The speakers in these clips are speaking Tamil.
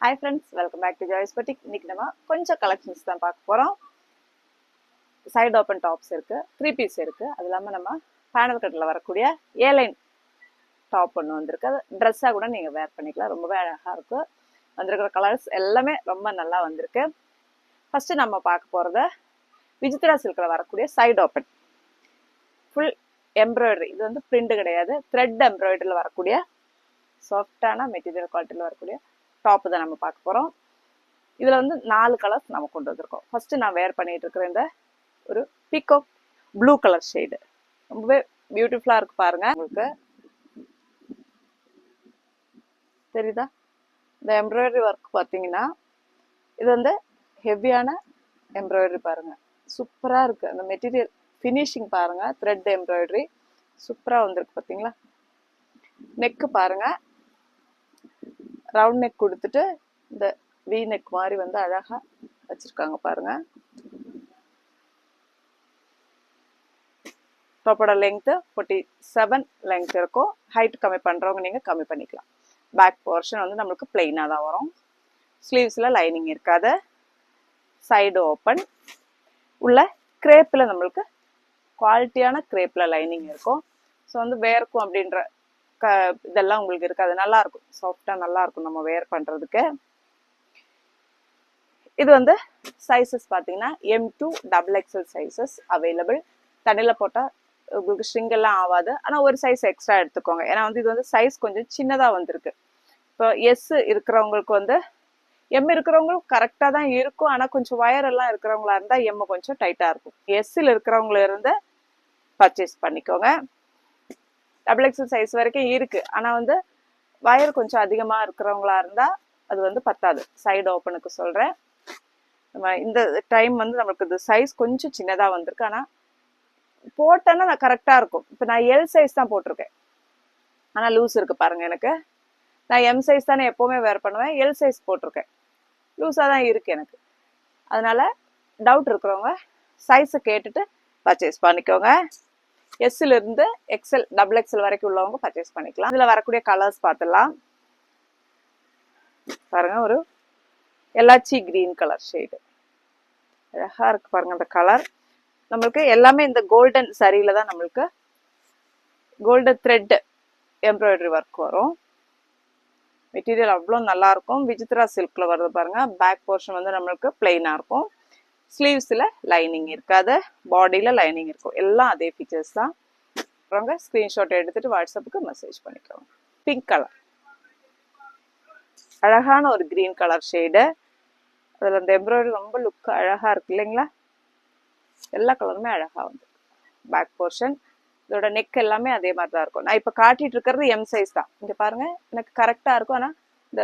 Hi friends, welcome back to Joy's Boutique. இன்னைக்கு நம்ம கொஞ்சம் கலெக்ஷன்ஸ் தான் பார்க்க போறோம். சைடு ஓப்பன் டாப்ஸ் இருக்கு, 3 பீஸ் இருக்கு. அது இல்லாம நம்ம பேனல் கட்ல வரக்கூடிய ஏலைன் டாப் ஒன்று வந்திருக்கு. அது ட்ரெஸ்ஸாக கூட நீங்க வேர் பண்ணிக்கலாம். ரொம்பவே அழகா இருக்கு. வந்திருக்கிற கலர்ஸ் எல்லாமே ரொம்ப நல்லா வந்திருக்கு. ஃபர்ஸ்ட் நம்ம பார்க்க போறது விசித்ரா சில்க்ல வரக்கூடிய சைடு ஓப்பன் ஃபுல் எம்ப்ராய்டரி. இது வந்து பிரிண்ட் கிடையாது, த்ரெட் எம்ப்ராய்டரியில் வரக்கூடிய சாஃப்டான மெட்டீரியல் குவாலிட்டியில் வரக்கூடிய டாப் தான் நம்ம பார்க்க போறோம். இதுல வந்து 4 கலர்ஸ் நம்ம கொண்டு வந்திருக்கோம். ஃபர்ஸ்ட் நான் வேர் பண்ணிட்டு இருக்கிற இந்த ஒரு பீகாக் ப்ளூ கலர் ஷேடு ரொம்பவே பியூட்டிஃபுல்லா இருக்கு பாருங்க. உங்களுக்கு தெரியுதா? இந்த எம்ப்ராய்டரி ஒர்க் பார்த்தீங்கன்னா இது வந்து ஹெவியான எம்ப்ராய்டரி பாருங்க, சூப்பரா இருக்கு. அந்த மெட்டீரியல் ஃபினிஷிங் பாருங்க, த்ரெட் எம்ப்ராய்டரி சூப்பரா வந்திருக்கு பார்த்தீங்களா? நெக்கு பாருங்க, ரவுண்ட் நெக் கொடுத்துட்டு இந்த வி நெக் மாதிரி வந்து அழகா வச்சிருக்காங்க பாருங்க. டாப்போட லெங்க் 47 லெங்க் இருக்கும். ஹைட் கம்மி பண்றவங்க நீங்க கம்மி பண்ணிக்கலாம். பேக் போர்ஷன் வந்து நம்மளுக்கு பிளெயினா தான் வரும். ஸ்லீவ்ஸ்ல லைனிங் இருக்காது. சைடு ஓப்பன் உள்ள கிரேப்ல நம்மளுக்கு குவாலிட்டியான கிரேப்ல லைனிங் இருக்கும். ஸோ வந்து வேர்க்கும் அப்படின்ற இதெல்லாம் உங்களுக்கு இருக்காது. நல்லா இருக்கும், சாஃப்டா நல்லா இருக்கும் நம்ம வேர் பண்றதுக்கு. இது வந்து சைசஸ் பார்த்தீங்கன்னா M2 XXL சைசஸ் அவைலபிள். தண்ணியில் போட்டால் உங்களுக்கு ஸ்ட்ரிங் எல்லாம் ஆகாது. ஆனால் ஒரு சைஸ் எக்ஸ்ட்ரா எடுத்துக்கோங்க. ஏன்னா வந்து இது வந்து சைஸ் கொஞ்சம் சின்னதாக வந்திருக்கு. இப்போ எஸ் இருக்கிறவங்களுக்கு வந்து எம் இருக்கிறவங்களுக்கு கரெக்டாக தான் இருக்கும். ஆனால் கொஞ்சம் வயர் எல்லாம் இருக்கிறவங்களா இருந்தால் எம் கொஞ்சம் டைட்டாக இருக்கும். எஸ்ஸில் இருக்கிறவங்கள இருந்து பர்ச்சேஸ் பண்ணிக்கோங்க. XXL சைஸ் வரைக்கும் இருக்கு. ஆனால் வந்து வயர் கொஞ்சம் அதிகமாக இருக்கிறவங்களா இருந்தால் அது வந்து பத்தாது. சைடு ஓப்பனுக்கு சொல்கிறேன். நம்ம இந்த டைம் வந்து நம்மளுக்கு இது சைஸ் கொஞ்சம் சின்னதாக வந்திருக்கு. ஆனால் போட்டேன்னா நான் கரெக்டாக இருக்கும். இப்போ நான் எல் சைஸ் தான் போட்டிருக்கேன், ஆனால் லூஸ் இருக்கு பாருங்க. எனக்கு நான் எம் சைஸ் தானே எப்போவுமே வேர் பண்ணுவேன். எல் சைஸ் போட்டிருக்கேன், லூஸாக தான் இருக்கு எனக்கு. அதனால டவுட் இருக்கிறவங்க சைஸை கேட்டுட்டு பர்ச்சேஸ் பண்ணிக்கோங்க. எஸ்ல இருந்து XL XXL வரைக்கும் உள்ளவங்க பர்ச்சேஸ் பண்ணிக்கலாம். இதில் வரக்கூடிய கலர்ஸ் பார்த்துடலாம் பாருங்க. ஒரு எலாச்சி கிரீன் கலர் ஷேடு அழகா இருக்கு பாருங்க. அந்த கலர் நம்மளுக்கு எல்லாமே இந்த கோல்டன் சரியில தான் நம்மளுக்கு கோல்டன் த்ரெட் எம்ப்ராய்டரி ஒர்க் வரும். மெட்டீரியல் அவ்வளோ நல்லா இருக்கும். விசித்ரா சில்க்ல வருது பாருங்க. பேக் போர்ஷன் வந்து நம்மளுக்கு பிளெயினா இருக்கும். ஸ்லீவ்ஸ்ல லைனிங் இருக்காது, பாடியில லைனிங் இருக்கும். எல்லாம் அதே ஃபீச்சர்ஸ் தான். அப்புறங்க ஸ்கிரீன்ஷாட் எடுத்துட்டு வாட்ஸ்அப்புக்கு மெசேஜ் பண்ணிக்கோங்க. பிங்க் கலர் அழகான ஒரு கிரீன் கலர் ஷேடு. அதில் அந்த எம்ப்ராய்டரி ரொம்ப லுக் அழகா இருக்கு இல்லைங்களா? எல்லா கலருமே அழகா வந்து பேக் போர்ஷன். இதோட நெக் எல்லாமே அதே மாதிரி தான் இருக்கும். நான் இப்போ காட்டிட்டு இருக்கிறது எம் சைஸ் தான். இங்க பாருங்க, எனக்கு கரெக்டா இருக்கும். ஆனால் இந்த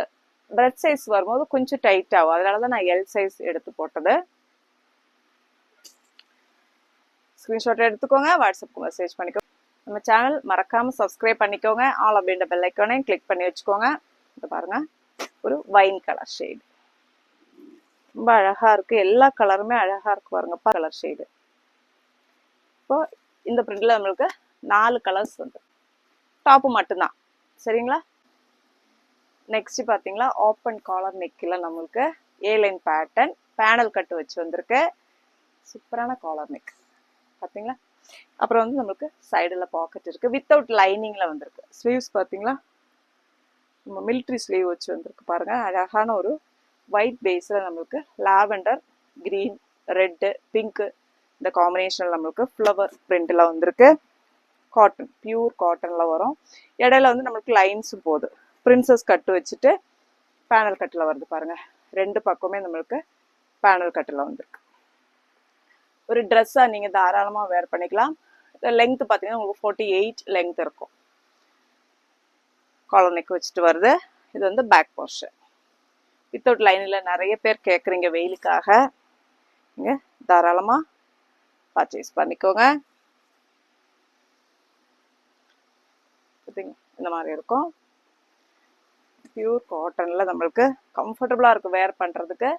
பிரெட் சைஸ் வரும்போது கொஞ்சம் டைட் ஆகும். அதனால தான் நான் எல் சைஸ் எடுத்து போட்டது. ஸ்கிரீன்ஷாட் எடுத்துக்கோங்க, வாட்ஸ்அப்புக்கு மெசேஜ் பண்ணிக்கோங்க. நம்ம சேனல் மறக்காம சப்ஸ்கிரைப் பண்ணிக்கோங்க. ஆல் அப்படின்ற பெல் ஐக்கானையும் கிளிக் பண்ணி வச்சுக்கோங்க. இது பாருங்க, ஒரு வைன் கலர் ஷேடு ரொம்ப அழகா இருக்கு. எல்லா கலருமே அழகா இருக்கு பாருங்க. Colour shade. இப்போ இந்த பிரிண்ட்ல நம்மளுக்கு 4 கலர்ஸ் வந்து டாப்பு மட்டும்தான், சரிங்களா? நெக்ஸ்ட் பாத்தீங்களா, ஓப்பன் காலர் நெக்கில் நம்மளுக்கு ஏலைன் பேட்டர்ன் பேனல் கட்டு வச்சு வந்திருக்கு. சூப்பரான காலர் நெக் பாத்தீங்களா? அப்புறம் வந்து நம்மளுக்கு சைடுல பாக்கெட் இருக்கு, வித்தவுட் லைனிங்ல வந்திருக்கு. ஸ்லீவ்ஸ் பாத்தீங்களா, நம்ம மிலிட்ரி ஸ்லீவ் வச்சு வந்திருக்கு பாருங்க. அழகான ஒரு ஒயிட் பேஸ்ல நம்மளுக்கு லாவெண்டர், கிரீன், ரெட்டு, பிங்க் இந்த காம்பினேஷன்ல நம்மளுக்கு ஃப்ளவர் பிரிண்ட்ல வந்திருக்கு. காட்டன், பியூர் காட்டன்ல வரும். இடையில வந்து நம்மளுக்கு லைன்ஸும் போகுது. பிரின்சஸ் கட்டு வச்சுட்டு பேனல் கட்டில் வருது பாருங்க. 2 பக்கமே நம்மளுக்கு பேனல் கட்டில் வந்திருக்கு. ஒரு ட்ரெஸ்ஸா நீங்க தாராளமா வேர் பண்ணிக்கலாம். லெங்க் பார்த்தீங்கன்னா உங்களுக்கு 48 லெங்க் இருக்கும். காலர் நெக் வச்சுட்டு வருது. இது வந்து பேக் போர்ஷன் வித்தவுட் லைனில் நிறைய பேர் கேட்குறீங்க வெயிலுக்காக. நீங்க தாராளமா பர்ச்சேஸ் பண்ணிக்கோங்க. இந்த மாதிரி இருக்கும். பியூர் காட்டன்ல நம்மளுக்கு கம்ஃபர்டபுளா இருக்கு வேர் பண்றதுக்கு.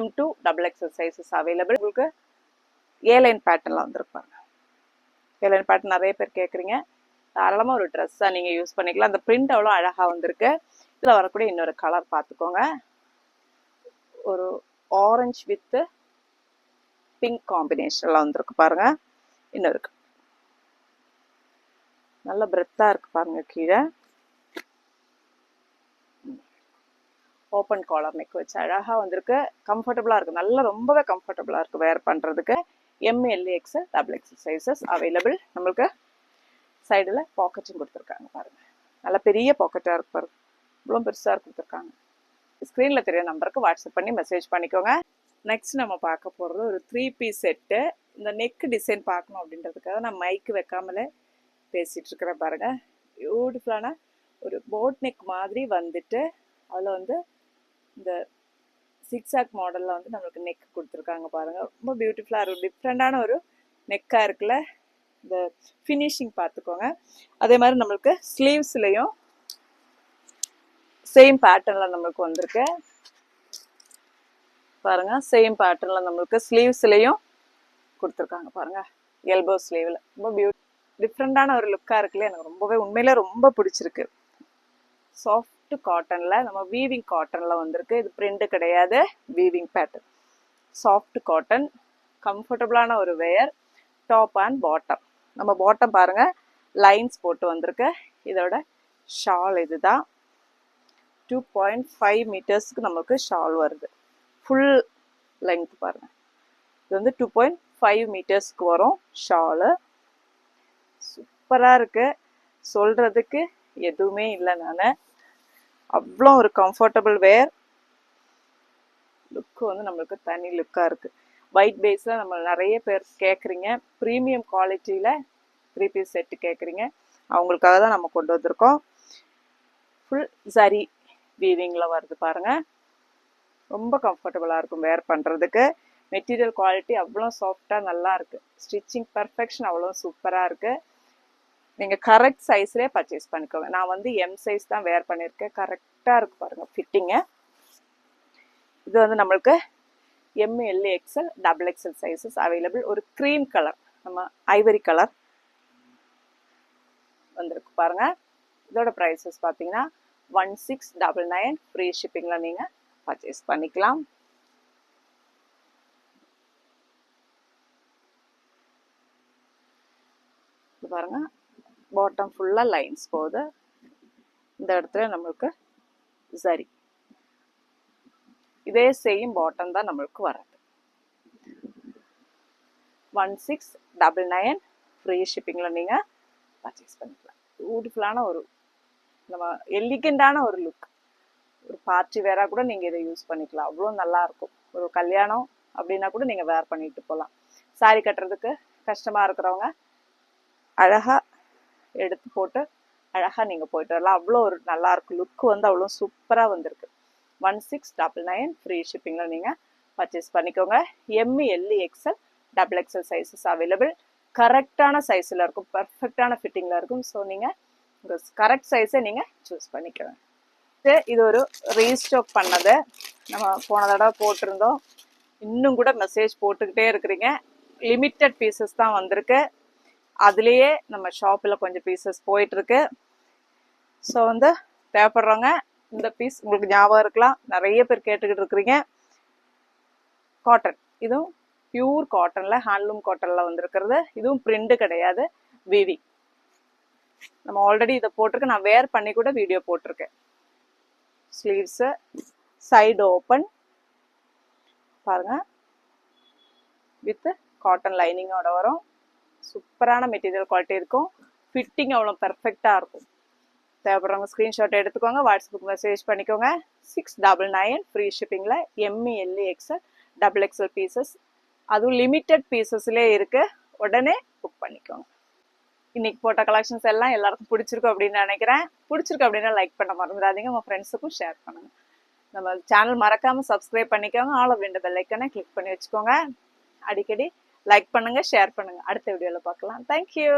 M2 XXL sizes available. உங்களுக்கு ஏலைன் பேட்டர்ன்ல வந்திருப்பாங்க. ஏலைன் பேட்டர்ன் நிறைய பேர் கேட்குறீங்க. தாராளமா ஒரு ட்ரெஸ்ஸா நீங்க யூஸ் பண்ணிக்கலாம். அந்த பிரிண்ட் அவ்வளோ அழகா வந்திருக்கு. இதுல வரக்கூடிய இன்னொரு கலர் பார்த்துக்கோங்க. ஒரு ஆரஞ்சு வித் பிங்க் காம்பினேஷன்ல வந்திருக்கு பாருங்க. இன்னும் இருக்கு, நல்ல பிரெத்தா இருக்கு பாருங்க. கீழே ஓப்பன் காலர் நெக் வச்சு அழகா வந்திருக்கு. கம்ஃபர்டபுளா இருக்கு, நல்லா ரொம்பவே கம்ஃபர்டபுளா இருக்கு வேர் பண்றதுக்கு. எம்எல்ஏஎக்ஸ்எல் டபுள் எக்ஸ்எல் சைசஸ் அவைலபிள். நம்மளுக்கு சைடுல பாக்கெட்டும் கொடுத்துருக்காங்க பாருங்க. நல்ல பெரிய பாக்கெட்டா இருக்கு பாருங்க, இவ்வளோ பெருசா கொடுத்துருக்காங்க. ஸ்க்ரீன்ல தெரிய நம்பருக்கு வாட்ஸ்அப் பண்ணி மெசேஜ் பண்ணிக்கோங்க. நெக்ஸ்ட் நம்ம பார்க்க போறது ஒரு 3 பீஸ் செட்டு. இந்த நெக் டிசைன் பார்க்கணும் அப்படின்றதுக்காக நான் மைக்கு வைக்காமலே பேசிட்டு இருக்கிறேன் பாருங்க. பியூட்டிஃபுல்லான ஒரு போட் நெக் மாதிரி வந்துட்டு அதில் வந்து இந்த சிக்ஸாக் மாடலில் வந்து நம்மளுக்கு நெக் கொடுத்துருக்காங்க பாருங்க. ரொம்ப பியூட்டிஃபுல்லாக இருக்கும், டிஃப்ரெண்டான ஒரு நெக்காக இருக்குல்ல. இந்த ஃபினிஷிங் பார்த்துக்கோங்க. அதே மாதிரி நம்மளுக்கு ஸ்லீவ்ஸ்லையும் சேம் பேட்டர்னில் நம்மளுக்கு வந்திருக்கு பாருங்க. சேம் பேட்டர்னில் நம்மளுக்கு ஸ்லீவ்ஸ்லையும் கொடுத்துருக்காங்க பாருங்க. எல்போ ஸ்லீவில் ரொம்ப டிஃப்ரெண்டான ஒரு லுக்காக இருக்குல்ல. எனக்கு ரொம்பவே உண்மையிலே ரொம்ப பிடிச்சிருக்கு. சாஃப்ட் காட்டன்ல நம்ம வீவிங் காட்டன்ல வந்திருக்கு. இது பிரிண்ட் கிடையாது, வீவிங் பேட்டர்ன். சாஃப்ட் காட்டன், கம்ஃபர்டபுளான ஒரு வேர். Top and bottom. நம்ம பாட்டம் பாருங்க லைன்ஸ் போட்டு வந்திருக்கு. இதோட ஷால் இதுதான். 2.5 மீட்டர்ஸ்க்கு நமக்கு ஷால் வருது. ஃபுல் லெங்த் பாருங்க. இது வந்து 2.5 மீட்டர்ஸ்க்கு வரும் ஷாலு. சூப்பரா இருக்கு, சொல்றதுக்கு எதுவுமே இல்லை. நான் அவ்வளோ ஒரு கம்ஃபர்டபுள் வேர். லுக்கு வந்து நம்மளுக்கு தனி லுக்காக இருக்குது. ஒயிட் பேஸில் நம்ம நிறைய பேர் கேட்குறீங்க, ப்ரீமியம் குவாலிட்டியில் 3 பீஸ் செட்டு கேட்குறீங்க. அவங்களுக்காக தான் நம்ம கொண்டு வந்திருக்கோம். ஃபுல் சரி வீவிங்கில் வருது பாருங்கள். ரொம்ப கம்ஃபர்டபுளாக இருக்கும் வேர் பண்ணுறதுக்கு. மெட்டீரியல் குவாலிட்டி அவ்வளோ சாஃப்டாக நல்லா இருக்குது. ஸ்டிச்சிங் பர்ஃபெக்ஷன் அவ்வளோ சூப்பராக இருக்குது. நீங்கள் கரெக்ட் சைஸ்லேயே பர்ச்சேஸ் பண்ணிக்கோங்க. நான் வந்து எம் சைஸ் தான் வேர் பண்ணியிருக்கேன். கரெக்டாக இருக்கு பாருங்கள் ஃபிட்டிங்கு. இது வந்து நம்மளுக்கு எம்எல்ஏஎக்ஸ்எல் டபுள் எக்ஸ்எல் சைஸஸ் அவைலபிள். ஒரு க்ரீம் கலர், நம்ம ஐவரி கலர் வந்திருக்கு பாருங்க. இதோட ப்ரைஸஸ் பார்த்தீங்கன்னா 1699. ஃப்ரீ ஷிப்பிங்கில் நீங்கள் பர்ச்சேஸ் பண்ணிக்கலாம். இது பாருங்க, பாட்டம் ஃபுல்லாக லைன்ஸ் போகுது. இந்த இடத்துல நம்மளுக்கு சரி இதே சேம் பாட்டம் தான் நம்மளுக்கு வராது. 1699. ஃப்ரீ ஷிப்பிங்கில் நீங்கள் பர்ச்சேஸ் பண்ணிக்கலாம். பியூட்டிஃபுல்லான ஒரு நம்ம எலிகண்டான ஒரு லுக். ஒரு பார்ட்டி வேராக கூட நீங்கள் இதை யூஸ் பண்ணிக்கலாம். அவ்வளோ நல்லாயிருக்கும். ஒரு கல்யாணம் அப்படின்னா கூட நீங்கள் வேர் பண்ணிட்டு போகலாம். சாரி கட்டுறதுக்கு கஷ்டமாக இருக்கிறவங்க அழகாக எடுத்து போட்டு அழகாக நீங்கள் போயிட்டு வரலாம். அவ்வளோ ஒரு நல்லாயிருக்கும். லுக்கு வந்து அவ்வளோ சூப்பராக வந்திருக்கு. 1699. ஃப்ரீ ஷிப்பிங்கில் நீங்கள் பர்ச்சேஸ் பண்ணிக்கோங்க. எம்எல்ஏஎக்ஸ்எல் டபுள் எக்ஸ்எல் சைஸஸ் அவைலபிள். கரெக்டான சைஸில் இருக்கும், பர்ஃபெக்டான ஃபிட்டிங்கில் இருக்கும். ஸோ நீங்கள் உங்கள் கரெக்ட் சைஸை நீங்கள் சூஸ் பண்ணிக்கோங்க. இது ஒரு ரீஸ்டாக் பண்ணது. நம்ம போன தடவை போட்டிருந்தோம், இன்னும் கூட மெசேஜ் போட்டுக்கிட்டே இருக்கிறீங்க. லிமிட்டட் பீசஸ் தான் வந்திருக்கு. அதுலேயே நம்ம ஷாப்பில் கொஞ்சம் பீசஸ் போயிட்டுருக்கு. ஸோ வந்து தேவைப்படுறவங்க இந்த பீஸ் உங்களுக்கு ஞாபகம் இருக்கலாம், நிறைய பேர் கேட்டுக்கிட்டு இருக்கிறீங்க. காட்டன், இதுவும் பியூர் காட்டனில், ஹேண்ட்லூம் காட்டனில் வந்திருக்கிறது. இதுவும் பிரிண்ட் கிடையாது, வீவி. நம்ம ஆல்ரெடி இதை போட்டிருக்கேன், நான் வேர் பண்ணி கூட வீடியோ போட்டிருக்கேன். ஸ்லீவ்ஸு சைடு ஓப்பன் பாருங்க, வித் காட்டன் லைனிங்கோட வரும். சூப்பரான மெட்டீரியல் குவாலிட்டி இருக்கும். ஃபிட்டிங் அவ்வளோ பெர்ஃபெக்டாக இருக்கும். தேவைப்படுறவங்க ஸ்க்ரீன்ஷாட் எடுத்துக்கோங்க, வாட்ஸ்அப்புக்கு மெசேஜ் பண்ணிக்கோங்க. 699. ஃப்ரீ ஷிப்பிங்கில் எம்இஎல்ஏஎக்ஸ்எல் டபுள் எக்ஸ்எல் பீசஸ், அதுவும் லிமிட்டட் பீசஸ்லேயே இருக்குது. உடனே புக் பண்ணிக்கோங்க. இன்னைக்கு போட்ட கலெக்ஷன்ஸ் எல்லாம் எல்லாருக்கும் பிடிச்சிருக்கும் அப்படின்னு நினைக்கிறேன். பிடிச்சிருக்கு அப்படின்னா லைக் பண்ண மறந்துடாதீங்க, உங்கள் ஃப்ரெண்ட்ஸுக்கும் ஷேர் பண்ணுங்க. நம்ம சேனல் மறக்காமல் சப்ஸ்கிரைப் பண்ணிக்கோங்க. ஆல் அப்படின்ற பெல் ஐக்கனை கிளிக் பண்ணி வச்சுக்கோங்க. அடிக்கடி லைக் பண்ணுங்க, ஷேர் பண்ணுங்க. அடுத்த வீடியோவில் பார்க்கலாம். தேங்க்யூ.